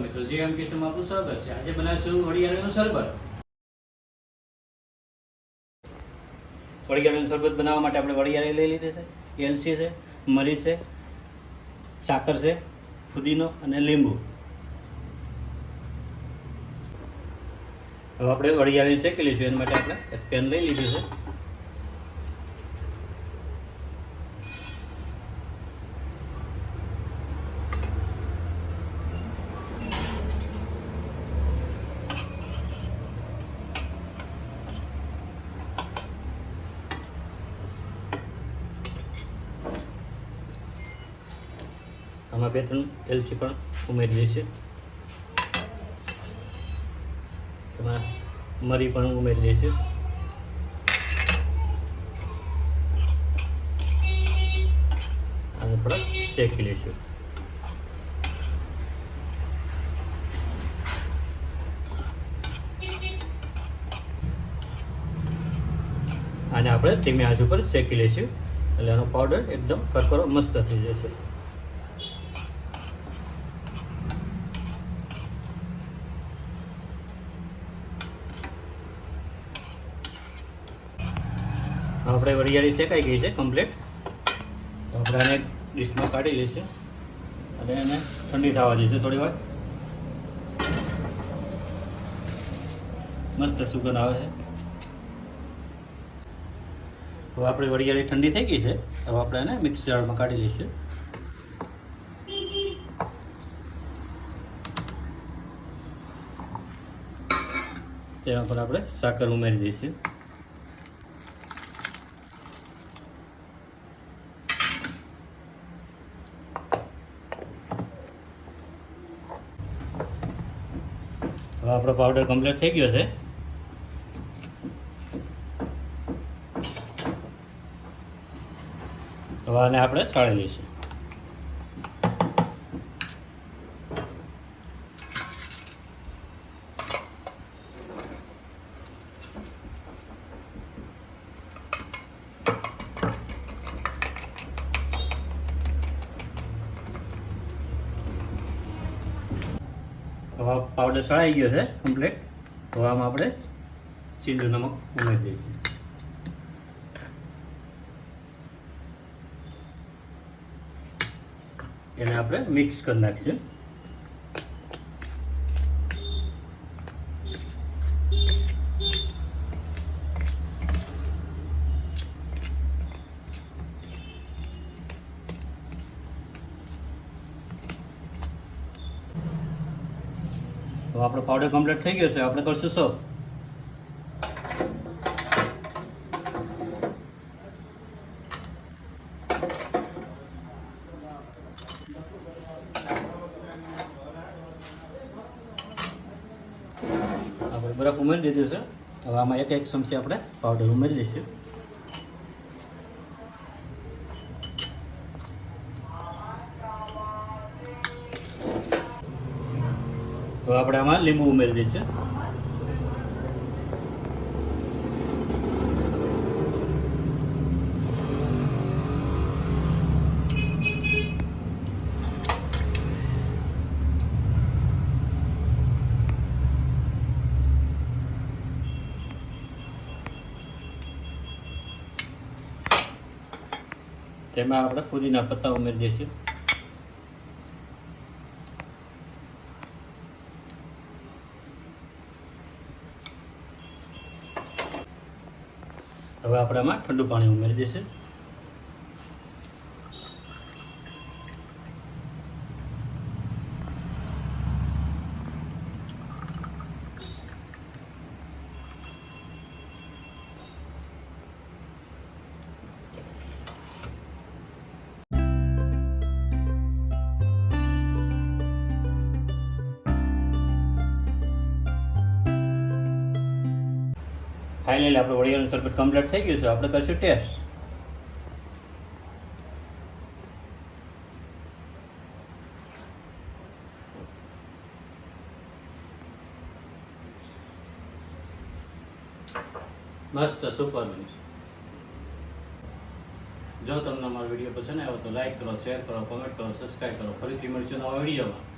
મિત્રો, જીએમ કિચનમાં આપનું સ્વાગત છે। આજે બનાવીશું વરિયાળીનું શરબત। વરિયાળીનું શરબત બનાવવા માટે આપણે વરિયાળી લઈ લીધી છે, એલચી છે, મરી છે, સાકર છે, ફુદીનો અને લીંબુ। હવે આપણે વરિયાળી શેકી લઈશું। એના માટે આપણે એક પેન લઈ લીધું છે। આમાં 2-3 એલચી પણ ઉમેરી દઈશું। એમાં મરી પણ ઉમેરી દઈશું અને થોડા શેકી લઈશું। આને આપણે ધીમી આંચ ઉપર શેકી લઈશું એટલે આનો પાવડર એકદમ કરકરો મસ્ત થઈ જશે। આપણે વરિયાળી શેકાઈ ગઈ છે કમ્પ્લીટ। આપણે આને ડીશમાં કાઢી લઈશું અને એને ઠંડી થવા દઈશું થોડી વાર। મસ્ત સુગંધ આવે છે। હવે આપણી વરિયાળી ઠંડી થઈ ગઈ છે। હવે આપણે એને મિક્સર જારમાં કાઢી લઈશું। તેના પર આપણે સાકર ઉમેરી દઈશું। હવે આપણો પાવડર કમ્પ્લીટ થઈ ગયો છે। હવે આને આપણે ચાળી લઈશું। હવે પાવડર સળાઈ ગયો છે કમ્પ્લીટ। હવે આમાં આપણે સિંધુ નમક ઉમેરી દઈશું। એને આપણે મિક્સ કરી નાખીશું। તો આપણો પાવડર કમ્પ્લીટ થઈ ગયો છે। આપણે કરશું સર્વ। આપણે બરફ ઉમેરી દીધું છે। હવે આમાં 1 ચમચી આપણે પાવડર ઉમેરી દઈશું। હવે આપણે આમાં લીંબુ ઉમેરી દઈશું। તેમાં આપણે ફુદીના પત્તા ઉમેરી દઈશું। હવે આપણે આમાં ઠંડુ પાણી ઉમેરી દઈશું। ફાઇનલી આપણે વરિયાળીનું શરબત કમ્પ્લીટ થઈ ગયું છે। આપણે કરશું ટેસ્ટ। મસ્ત સુપર બન્યું છે। જો તમને અમારો વિડીયો પસંદ આવ્યો તો લાઈક કરો, શેર કરો, કમેન્ટ કરો, સબસ્ક્રાઈબ કરો। ફરીથી મળીશું નવા વિડીયોમાં।